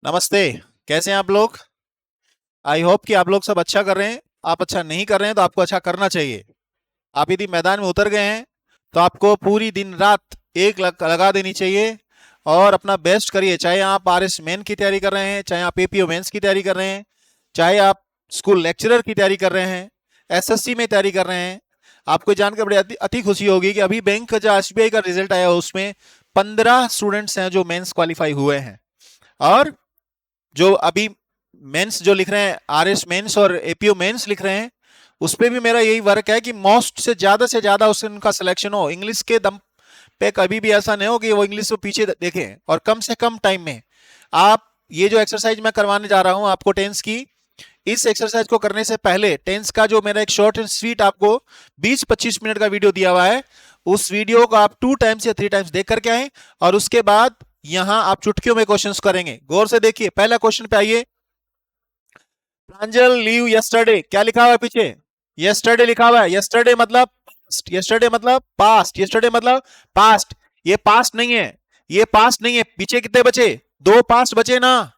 नमस्ते। कैसे हैं आप लोग? आई होप कि आप लोग सब अच्छा कर रहे हैं। आप अच्छा नहीं कर रहे हैं तो आपको अच्छा करना चाहिए। आप यदि मैदान में उतर गए हैं तो आपको पूरी दिन रात एक लगा देनी चाहिए और अपना बेस्ट करिए। चाहे आप आरएस मेन की तैयारी कर रहे हैं, चाहे आप एपीओ मेंस की तैयारी कर रहे हैं, चाहे आप स्कूल लेक्चरर की तैयारी कर रहे हैं, एसएससी में तैयारी कर रहे हैं। आपको जानकर बड़ी अति अति खुशी होगी कि अभी बैंक का जो एसबीआई का रिजल्ट आया उसमें 15 स्टूडेंट्स हैं जो मेंस क्वालिफाई हुए हैं। और जो अभी मेंस जो लिख रहे हैं, आरएस मेंस और एपीओ मेंस लिख रहे हैं, उस पे भी मेरा यही वर्क है कि मोस्ट से ज्यादा उससे उनका सिलेक्शन हो। इंग्लिश के दम पे कभी भी ऐसा नहीं हो कि वो इंग्लिश को पीछे देखें, और कम से कम टाइम में आप ये जो एक्सरसाइज मैं करवाने जा रहा हूं आपको टेंस की, इस एक्सरसाइज को करने से पहले टेंस का जो मेरा एक शॉर्ट एंड स्वीट आपको 20-25 मिनट का वीडियो दिया हुआ है, उस वीडियो को आप 2 टाइम्स या 3 टाइम्स देख करके आए। और उसके बाद यहां आप चुटकियों में क्वेश्चंस करेंगे। गौर से देखिए, पहला क्वेश्चन पे आइए। प्रांजल लीव यस्टरडे, क्या लिखा हुआ है पीछे? यस्टरडे लिखा हुआ है। यस्टरडे मतलब पास्ट, यस्टरडे मतलब पास्ट, यस्टरडे मतलब पास्ट। ये पास्ट नहीं है, ये पास्ट नहीं है। पीछे कितने बचे? 2 पास्ट बचे ना।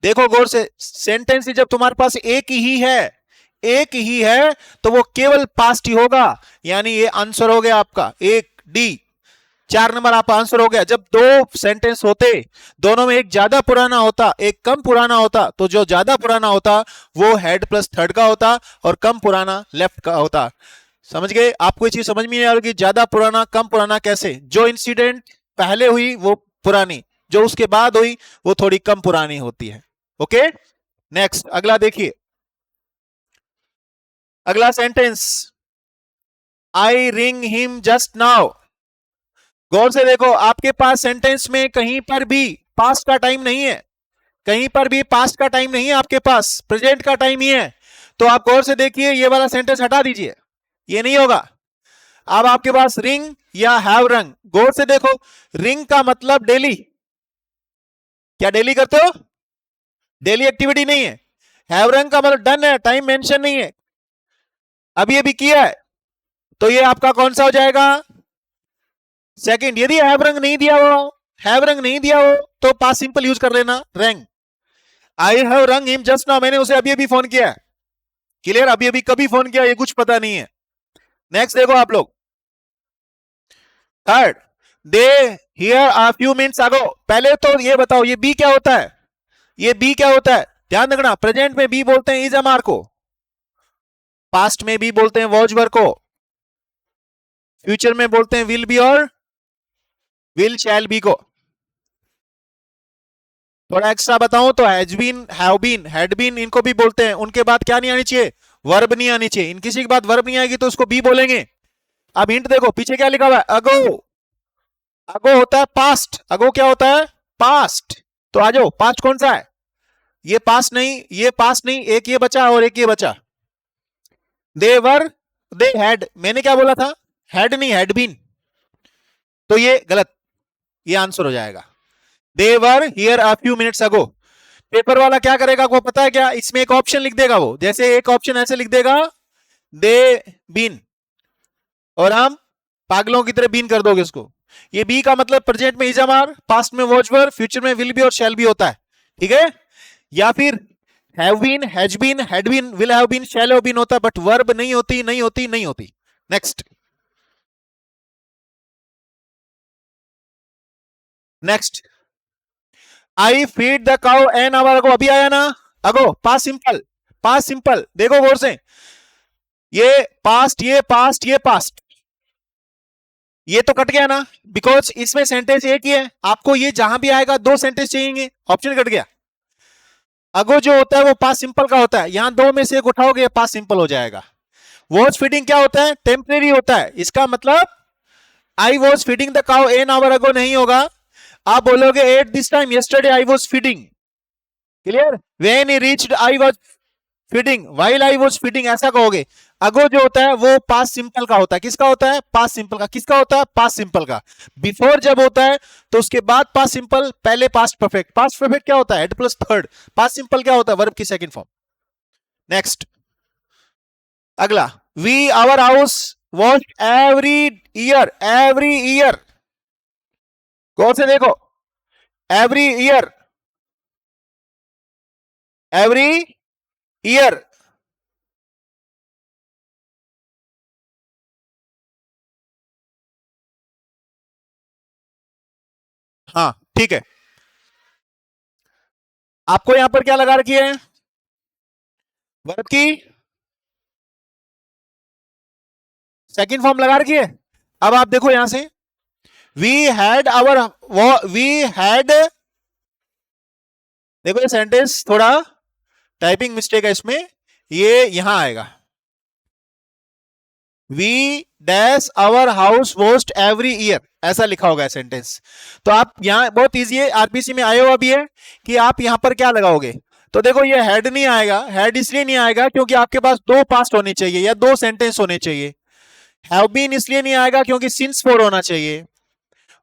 देखो गौर से, सेंटेंस जब तुम्हारे पास एक ही है, एक ही है, तो वो केवल पास्ट ही होगा। यानी ये आंसर हो गया आपका 1D। 4 नंबर आपका आंसर हो गया। जब दो सेंटेंस होते, दोनों में एक ज्यादा पुराना होता एक कम पुराना होता, तो जो ज्यादा पुराना होता वो हेड प्लस थर्ड का होता और कम पुराना लेफ्ट का होता। समझ गए? आपको ये चीज समझ में नहीं आ रही कि ज्यादा पुराना कम पुराना कैसे? जो इंसिडेंट पहले हुई वो पुरानी, जो उसके बाद हुई वो थोड़ी कम पुरानी होती है। ओके, नेक्स्ट अगला देखिए। अगला सेंटेंस, आई रिंग हिम जस्ट नाउ। गौर से देखो, आपके पास सेंटेंस में कहीं पर भी पास्ट का टाइम नहीं है, कहीं पर भी पास्ट का टाइम नहीं है, आपके पास प्रेजेंट का टाइम ही है। तो आप गौर से देखिए, ये वाला सेंटेंस हटा दीजिए, ये नहीं होगा। अब आपके पास रिंग या हैव रंग, गौर से देखो, रिंग का मतलब डेली, क्या डेली करते हो? डेली एक्टिविटी नहीं है। हैव रंग का मतलब डन है, टाइम मेंशन नहीं है, अभी अभी किया है। तो ये आपका कौन सा हो जाएगा? सेकंड। यदि हैव रंग नहीं दिया हो, हैव रंग नहीं दिया हो, तो पास सिंपल यूज कर लेना, रंग। आई हैव रंग हिम जस्ट नाउ, मैंने उसे अभी अभी फोन किया है। क्लियर? अभी अभी कभी फोन किया ये कुछ पता नहीं है। नेक्स्ट देखो आप लोग, third, they hear uh few minutes अगो। पहले तो ये बताओ, ये बी क्या होता है? ये बी क्या होता है? ध्यान रखना, प्रेजेंट में बी बोलते हैं इज एम आर को, पास्ट में बी बोलते हैं वॉज वर को, फ्यूचर में बोलते हैं विल बी और विल शैल बी को। थोड़ा एक्स्ट्रा बताऊं तो has been, have been, had been, इनको भी बोलते हैं। उनके बाद क्या नहीं आनी चाहिए? वर्ब नहीं आनी चाहिए। इन किसी के बाद वर्ब नहीं आएगी तो उसको बी बोलेंगे। अब हिंट देखो, पीछे क्या लिखा हुआ है? अगो। अगो होता है पास्ट, अगो क्या होता है? पास्ट। तो आ जाओ, पास्ट कौन सा है? ये पास्ट नहीं, ये पास्ट नहीं, एक ये बचा और एक ये बचा। दे वर, दे हैड, मैंने क्या बोला था? हैड नहीं, हैड बीन। तो ये गलत, ये आंसर हो जाएगा। They were here a few minutes ago. Paper वाला क्या करेगा आपको पता है क्या? इसमें एक ऑप्शन लिख देगा वो, जैसे एक ऑप्शन ऐसे लिख देगा, दे बीन, और हम पागलों की तरह बीन कर दोगे उसको। ये बी का मतलब प्रेजेंट में इज एम आर, पास्ट में वॉज वर, फ्यूचर में विल बी और शैल बी होता है। ठीक है? या फिर have been, has been, had been, will have been, shall have been होता है, बट वर्ब नहीं होती, नहीं होती, नहीं होती। Next, next, I feed the cow an hour ago, अभी आया ना? अगो पास सिंपल, पास सिंपल। देखो गौर से, ये पास्ट, ये पास्ट, ये पास्ट, ये तो कट गया ना, बिकॉज इसमें सेंटेंस एक ही है। आपको ये जहां भी आएगा 2 सेंटेंस चाहिए, ऑप्शन कट गया। अगो जो होता है वो पास सिंपल का होता है, यहां 2 में से एक उठाओगे पास सिंपल हो जाएगा। वॉज फीडिंग क्या होता है? टेम्परेरी होता है। इसका मतलब I was feeding the cow an hour ago नहीं होगा, आप बोलोगे at this time yesterday I was feeding. Clear? When he reached I was feeding, while I was feeding, ऐसा कहोगे। अगो जो होता है वो पास्ट सिंपल का होता है। किसका होता है? पास्ट सिंपल का। किसका होता है? पास्ट सिंपल का। बिफोर जब होता है तो उसके बाद पास्ट सिंपल, पहले पास्ट परफेक्ट। पास्ट परफेक्ट क्या होता है? Had plus third. Past simple क्या होता है? वर्ब की सेकंड फॉर्म। नेक्स्ट, अगला, we our house wash every year, every year. गौर से देखो, एवरी ईयर, एवरी ईयर। हाँ ठीक है, आपको यहां पर क्या लगा रखी है, वर्ब की सेकंड फॉर्म लगा रखी है। अब आप देखो यहां से, we had our, we had, देखो ये सेंटेंस थोड़ा टाइपिंग मिस्टेक है इसमें, ये यहां आएगा, we dash our house washed every year, ऐसा लिखा होगा सेंटेंस। तो आप यहां बहुत इजी है, आरपीसी में आए हो अभी है कि आप यहां पर क्या लगाओगे। तो देखो ये हेड नहीं आएगा, हेड इसलिए नहीं आएगा क्योंकि आपके पास दो पास्ट होने चाहिए या दो सेंटेंस होने चाहिए। हैव बीन इसलिए नहीं आएगा क्योंकि सिंस फोर होना चाहिए।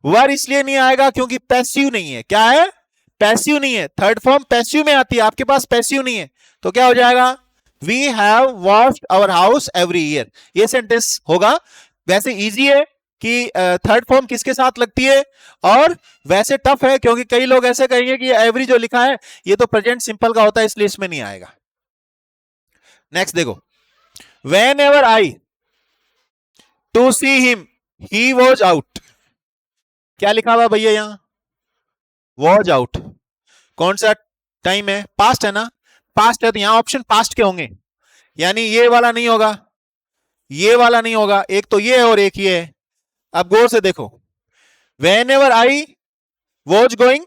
वर इसलिए नहीं आएगा क्योंकि पैसिव नहीं है। क्या है, पैसिव नहीं है, थर्ड फॉर्म पैसिव में आती है, आपके पास पैसिव नहीं है। तो क्या हो जाएगा, we have washed our house every year, ये सेंटेंस होगा। वैसे इजी है कि थर्ड फॉर्म किसके साथ लगती है, और वैसे टफ है क्योंकि कई लोग ऐसे कहेंगे कि एवरी जो लिखा है ये तो प्रेजेंट सिंपल का होता है इसलिए इसमें नहीं आएगा। नेक्स्ट देखो, whenever I to see him he was out, क्या लिखा हुआ भैया यहां, वॉज आउट, कौन सा टाइम है, पास्ट है ना, पास्ट है तो यहां ऑप्शन पास्ट के होंगे, यानी ये वाला नहीं होगा, ये वाला नहीं होगा, एक तो ये है और एक ये है। अब गौर से देखो, whenever I was going,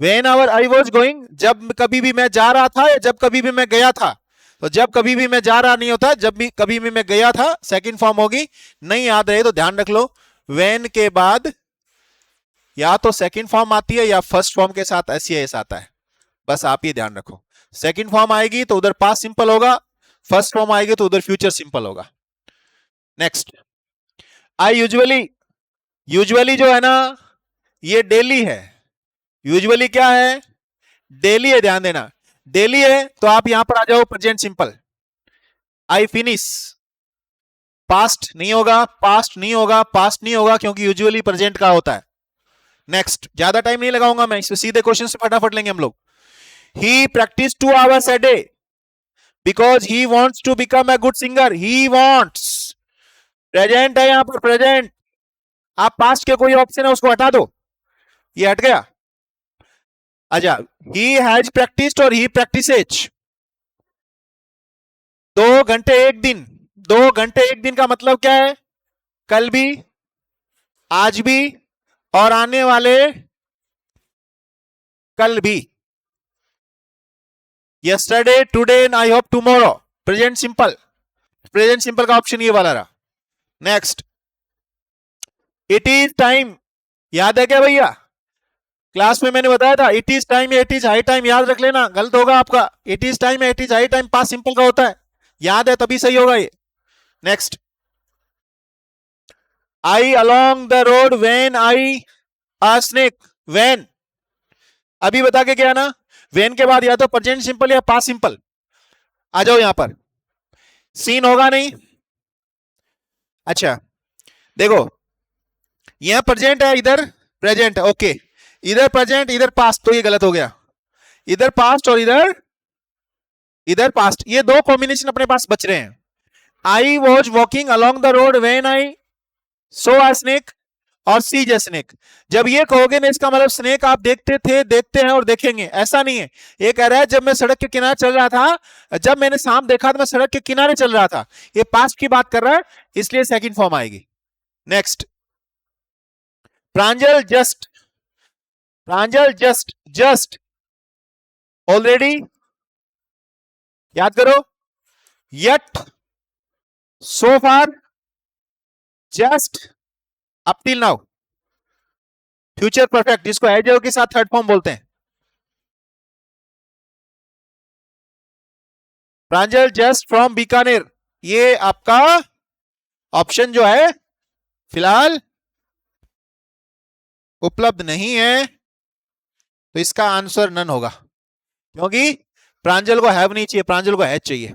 when ever I was going, जब कभी भी मैं जा रहा था या जब कभी भी मैं गया था। तो जब कभी भी मैं जा रहा नहीं होता, जब भी कभी भी मैं गया था सेकंड फॉर्म होगी। नहीं याद रहे तो ध्यान रख लो, वेन के बाद या तो सेकंड फॉर्म आती है या फर्स्ट फॉर्म के साथ एस आता है, बस आप ये ध्यान रखो। सेकंड फॉर्म आएगी तो उधर पास्ट सिंपल होगा, फर्स्ट फॉर्म आएगी तो उधर फ्यूचर सिंपल होगा। नेक्स्ट, आई यूजुअली, यूजुअली जो है ना ये डेली है, यूजुअली क्या है, डेली है, ध्यान देना डेली है। तो आप यहां पर आ जाओ present simple, I finish, past नहीं होगा, पास्ट नहीं होगा, पास्ट नहीं होगा क्योंकि यूजुअली प्रेजेंट का होता है। नेक्स्ट, ज्यादा टाइम नहीं लगाऊंगा मैं, इसमें सीधे क्वेश्चन से फटाफट लेंगे हम लोग। ही practice 2 hours a day because he wants to become a good singer, he wants, present है यहां पर प्रेजेंट, आप पास्ट के कोई ऑप्शन है उसको हटा दो, ये हट गया। अच्छा, ही हैज प्रैक्टिस्ड और ही प्रैक्टिसेज, 2 घंटे एक दिन, 2 घंटे एक दिन का मतलब क्या है, कल भी, आज भी और आने वाले कल भी, yesterday, today and I hope tomorrow, present simple, present simple का ऑप्शन ये वाला रहा। नेक्स्ट, इट इज टाइम, याद है क्या भैया, क्लास में मैंने बताया था इट इज टाइम या इट इज हाई टाइम, याद रख लेना, गलत होगा आपका, इट इज टाइम या it is high time pass simple का होता है, याद है तभी सही होगा ये। Next, I along the road when I a snake, when, अभी बता के गया ना, वेन के बाद या तो प्रेजेंट सिंपल या पास सिंपल, आ जाओ यहां पर, सीन होगा नहीं। अच्छा देखो, यहां प्रेजेंट है, इधर प्रेजेंट है, ओके, इधर प्रेजेंट इधर पास्ट, तो ये गलत हो गया, इधर पास्ट और इधर इधर पास्ट, ये दो कॉम्बिनेशन अपने पास बच रहे हैं। I was walking along the road when I so a snake और सी जे स्नेक, जब ये कहोगे ना इसका मतलब स्नेक आप देखते थे, देखते हैं और देखेंगे, ऐसा नहीं है। ये कह रहा है जब मैं सड़क के किनारे चल रहा था, जब मैंने शाम देखा तो मैं सड़क के किनारे चल रहा था, ये पास्ट की बात कर रहा है इसलिए सेकंड फॉर्म आएगी। नेक्स्ट, प्रांजल जस्ट, प्रांजल जस्ट, जस्ट ऑलरेडी, याद करो, yet, so far, just, up till now, future perfect जिसको एज के साथ थर्ड फॉर्म बोलते हैं। प्रांजल जस्ट फ्रॉम बीकानेर, ये आपका ऑप्शन जो है फिलहाल उपलब्ध नहीं है, तो इसका आंसर नन होगा क्योंकि प्रांजल को हैव नहीं चाहिए, प्रांजल को हैज चाहिए,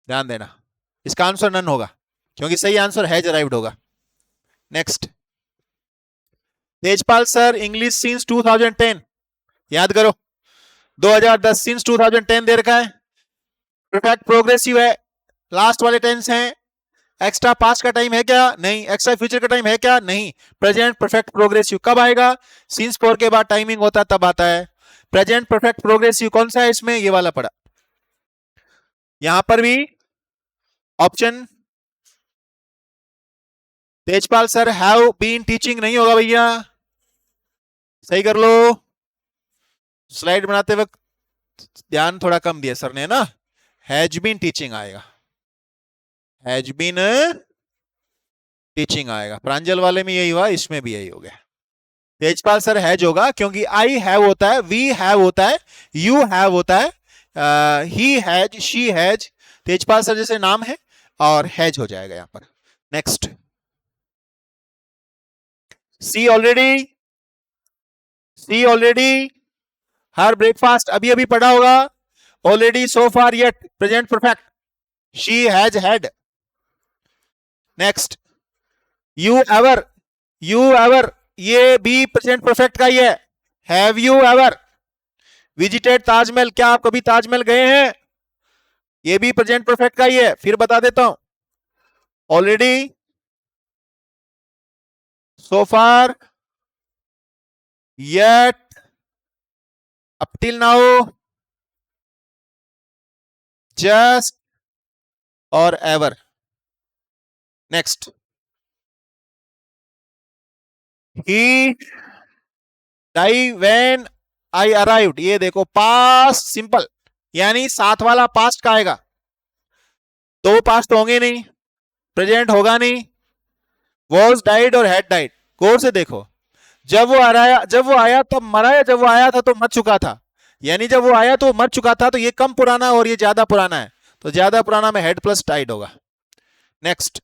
ध्यान देना, इसका आंसर नन होगा क्योंकि सही आंसर हैज अराइव्ड होगा। Next, Tejpal sir English since 2010, याद करो 2010 सिंस 2010 दे रखा है, परफेक्ट प्रोग्रेसिव है, लास्ट वाले टेंस हैं, एक्स्ट्रा पास्ट का टाइम है क्या? नहीं। एक्स्ट्रा फ्यूचर का टाइम है क्या? नहीं। प्रेजेंट परफेक्ट प्रोग्रेसिव कब आएगा? सिंस 4 के बाद टाइमिंग होता तब आता है। प्रेजेंट परफेक्ट प्रोग्रेसिव कौन सा है इसमें? ये वाला पड़ा। यहां पर भी option Tejpal sir have been teaching नहीं होगा भैया, सही कर लो। स्लाइड बनाते वक्त ध्यान थोड़ा कम दिया सर ने ना, हैज बीन टीचिंग आएगा, हैज बीन टीचिंग आएगा। प्रांजल वाले में यही हुआ, इसमें भी यही हो गया। तेजपाल सर हैज होगा क्योंकि आई हैव होता है, वी हैव होता है, यू हैव होता है, he has, she has, Tejpal sir जैसे नाम है और हैज हो जाएगा यहां पर। नेक्स्ट, सी ऑलरेडी, सी ऑलरेडी हर ब्रेकफास्ट अभी अभी पढ़ा होगा, already, so far, yet, present perfect, she has had. Next, you ever, you ever ये भी प्रेजेंट परफेक्ट का ही है। Have you ever visited Taj Mahal, क्या आप कभी ताजमहल गए हैं? ये भी प्रेजेंट परफेक्ट का ही है। फिर बता देता हूं, already, so far, yet, up till now, just और ever. Next, he died when I arrived. ये देखो पास्ट सिंपल, यानी साथ वाला पास्ट का आएगा, दो पास्ट तो होंगे नहीं, प्रेजेंट होगा नहीं, was died और had died। गौर से देखो, जब वो आया तब मरा, या जब वो आया था तो मर चुका था, यानी जब वो आया तो मर चुका था, तो ये कम पुराना और ये ज्यादा पुराना है, तो ज्यादा पुराना में हेड प्लस टाइड होगा। Next,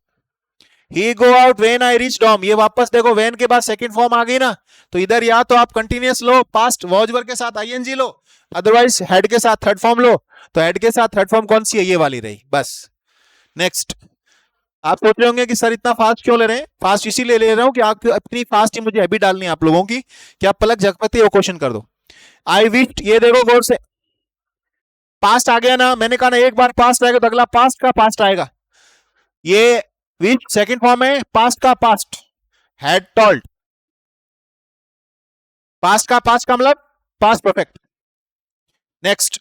he go out when I reached home, ये वापस देखो व्हेन के बाद सेकंड फॉर्म आ गई ना, तो इधर या तो आप continuous low, past was verb के साथ आईएनजी लो, अदरवाइज हेड के साथ थर्ड फॉर्म लो। तो हेड के साथ थर्ड फॉर्म कौन सी है? ये वाली रही बस। नेक्स्ट, आप सोच रहे होंगे कि सर इतना फास्ट क्यों ले रहे हैं? फास्ट इसीलिए ले रहा हूं कि आप अपनी फास्ट ही मुझे हैबिट डालनी है आप लोगों की, कि आप पलक झपकते वो क्वेश्चन कर दो। आई विश्ड, ये देखो गौर से, पास्ट आ गया ना, मैंने कहा ना एक बार पास्ट आएगा तो अगला पास्ट का पास्ट आएगा। ये विश सेकंड फॉर्म है, पास्ट का पास्ट, हैड टोल्ड, पास्ट का पास्ट का मतलब past perfect. Next,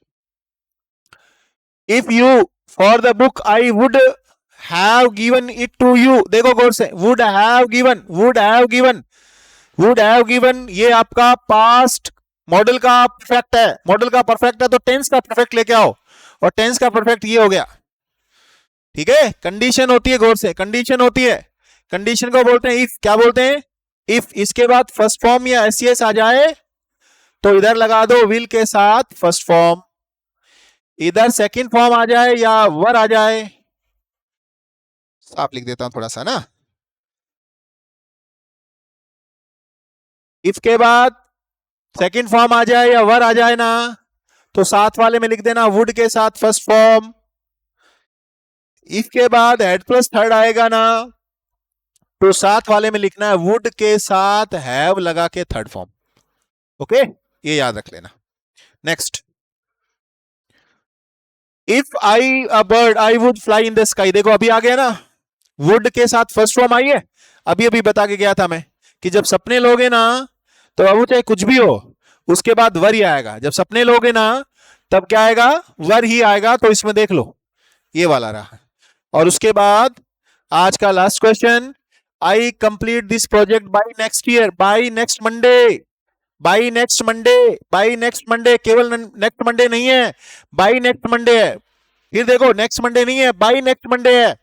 if you for the book I would have given it to you, देखो गौर से, would have given, would have given, would have given, ये आपका पास्ट मॉडल का perfect है, मॉडल का परफेक्ट है तो टेंस का परफेक्ट लेके आओ, और टेंस का परफेक्ट ये हो गया। ठीक है, कंडीशन होती है, गौर से कंडीशन होती है, कंडीशन को बोलते हैं इफ, क्या बोलते हैं? इफ इसके बाद फर्स्ट फॉर्म या एससीएस आ जाए तो इधर लगा दो विल के साथ फर्स्ट फॉर्म, इधर सेकंड फॉर्म आ जाए या वर आ जाए, साफ लिख देता हूं थोड़ा सा ना, इफ के बाद सेकंड फॉर्म आ जाए या वर आ जाए ना, तो साथ वाले में लिख देना वुड के साथ फर्स्ट फॉर्म, इफ के बाद हेड प्लस थर्ड आएगा ना, तो साथ वाले में लिखना है वुड के साथ हैव लगा के थर्ड फॉर्म। ओके, ये याद रख लेना। Next, if I a bird I would fly in the sky, देखो अभी आ गया ना, वुड के साथ फर्स्ट फॉर्म आई है, अभी अभी बता के गया था मैं कि जब सपने लोगे ना, तो अब चाहे कुछ भी हो उसके बाद वर ही आएगा, जब सपने लोगे ना तब क्या आएगा? वर ही आएगा। तो इसमें देख लो ये वाला रहा, और उसके बाद आज का last question, I complete this project by next year, by next Monday, by next Monday, by next Monday, केवल नेक्स्ट मंडे नहीं है, बाय नेक्स्ट मंडे है। फिर देखो नेक्स्ट मंडे नहीं है, बाय नेक्स्ट मंडे है।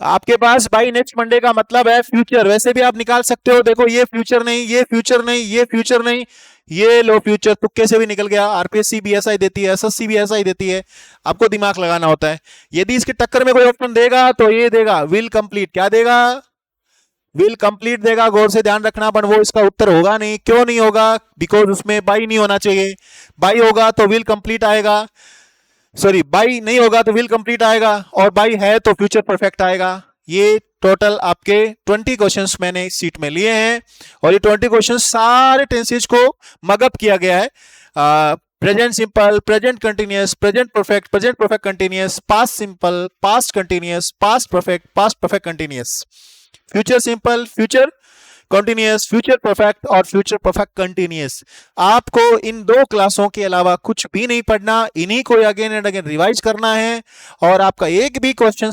आपके पास बाय नेक्स्ट मंडे का मतलब है फ्यूचर, वैसे भी आप निकाल सकते हो, देखो ये फ्यूचर नहीं, ये फ्यूचर नहीं, ये फ्यूचर नहीं, ये लो फ्यूचर, तुक्के से भी निकल गया। आरपीएससी भी ऐसा ही देती है, एसएससी भी ऐसा ही देती है, आपको दिमाग लगाना होता है। यदि इसके टक्कर में कोई ऑप्शन देगा तो ये देगा विल कंप्लीट, क्या देगा? विल कंप्लीट देगा, गौर से ध्यान रखना, पर वो इसका उत्तर होगा नहीं। क्यों नहीं होगा? बिकॉज उसमें बाई नहीं होना चाहिए, बाई होगा तो विल कंप्लीट आएगा, सॉरी बाई नहीं होगा तो विल कंप्लीट आएगा, और बाई है तो फ्यूचर परफेक्ट आएगा। ये टोटल आपके 20 क्वेश्चंस मैंने इस सीट में लिए हैं, और ये 20 क्वेश्चंस सारे टेंसेज को मगअप किया गया है। Present simple, present continuous, present perfect continuous, past simple, past continuous, past perfect continuous, future simple, future continuous, future perfect और फ्यूचर परफेक्ट कंटिन्यूअस। आपको इन दो क्लासों के अलावा कुछ भी नहीं पढ़ना, इन्हीं को अगेन एंड अगेन रिवाइज करना है और आपका एक भी क्वेश्चन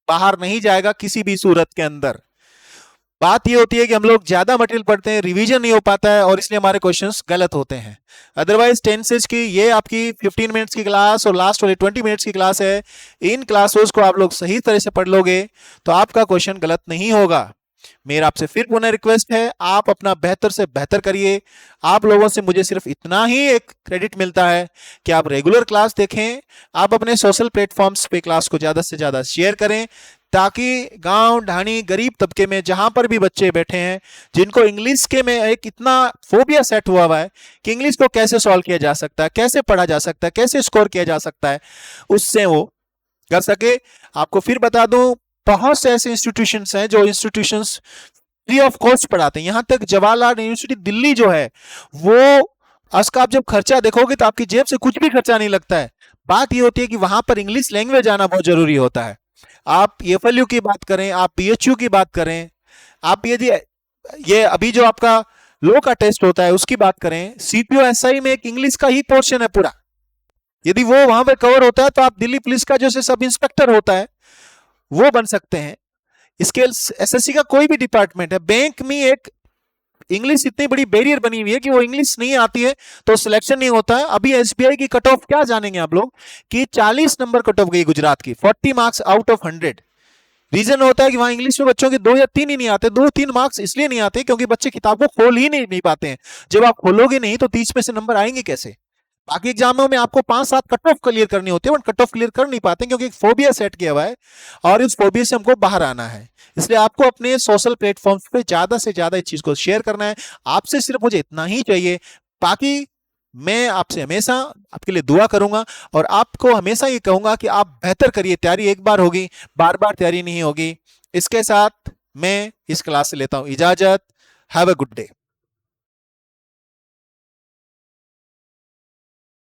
बाहर नहीं जाएगा किसी भी सूरत के अंदर। बात ये होती है कि हम लोग ज्यादा मटेरियल पढ़ते हैं, रिवीजन नहीं हो पाता है और इसलिए हमारे क्वेश्चंस गलत होते हैं। अदरवाइज टेंसेज की ये आपकी 15 मिनट्स की क्लास और लास्ट वाली 20 मिनट्स की क्लास है। इन क्लासेस को आप लोग सही तरह से पढ़ लोगे तो आपका क्वेश्चन गलत नहीं होगा। मेरा आपसे फिर पुनः रिक्वेस्ट है, आप अपना बेहतर से बेहतर करिए। आप लोगों से मुझे सिर्फ इतना ही एक क्रेडिट मिलता है कि आप रेगुलर क्लास देखें, आप अपने सोशल प्लेटफॉर्म्स पे क्लास को ज्यादा से ज्यादा शेयर करें, ताकि गांव ढाणी गरीब तबके में जहां पर भी बच्चे बैठे हैं जिनको इंग्लिश के में एक इतना फोबिया सेट हुआ है कि इंग्लिश को कैसे सॉल्व किया जा सकता है, कैसे पढ़ा जा सकता है, कैसे स्कोर किया जा सकता है, उससे वो कर सके। आपको फिर बता दूं, बहुत से ऐसे इंस्टीट्यूशंस हैं जो इंस्टीट्यूशंस फ्री ऑफ कॉस्ट पढ़ाते हैं। यहां तक जवाहरलाल यूनिवर्सिटी दिल्ली जो है वो, उसका आप जब खर्चा देखोगे तो आपकी जेब से कुछ भी खर्चा नहीं लगता है। बात ये होती है कि वहां पर इंग्लिश लैंग्वेज आना बहुत जरूरी होता है। आप एफएलयू की बात करें, आप पीएचयू की बात करें, आप यदि ये अभी जो आपका लो का टेस्ट होता है उसकी बात करें, सीपीओ एसआई में एक इंग्लिश का ही पोर्शन है पूरा। यदि वो वहां पे कवर होता है तो आप दिल्ली पुलिस का जो सब इंस्पेक्टर होता है वो बन सकते हैं। इसके एसएससी का कोई भी डिपार्टमेंट है, बैंक में एक इंग्लिश इतनी बड़ी बैरियर बनी हुई है कि वो इंग्लिश नहीं आती है तो सिलेक्शन नहीं होता है। अभी एसबीआई की कट ऑफ क्या जानेंगे आप लोग कि 40 नंबर कट ऑफ गई गुजरात की, 40 मार्क्स आउट ऑफ 100। रीजन होता है कि वहां इंग्लिश में बच्चों के 2 या 3 ही नहीं आते। 2-3 मार्क्स इसलिए नहीं आते क्योंकि बच्चे किताब को खोल ही नहीं पाते हैं। जब आप खोलोगे नहीं तो 30 में से नंबर आएंगे कैसे? बाकी एग्जामों में आपको 5-7 कट ऑफ क्लियर करनी होती है, बट कट ऑफ क्लियर कर नहीं पाते क्योंकि एक फोबिया सेट किया हुआ है और इस फोबिया से हमको बाहर आना है। इसलिए आपको अपने सोशल प्लेटफॉर्म्स पे ज्यादा से ज्यादा इस चीज को शेयर करना है। आपसे सिर्फ मुझे इतना ही चाहिए, बाकी मैं आपसे हमेशा आपके लिए दुआ करूंगा और आपको हमेशा ये कहूंगा कि आप बेहतर करिए। तैयारी एक बार होगी, बार बार तैयारी नहीं होगी। इसके साथ मैं इस क्लास से लेता हूं इजाजत। Have a good day.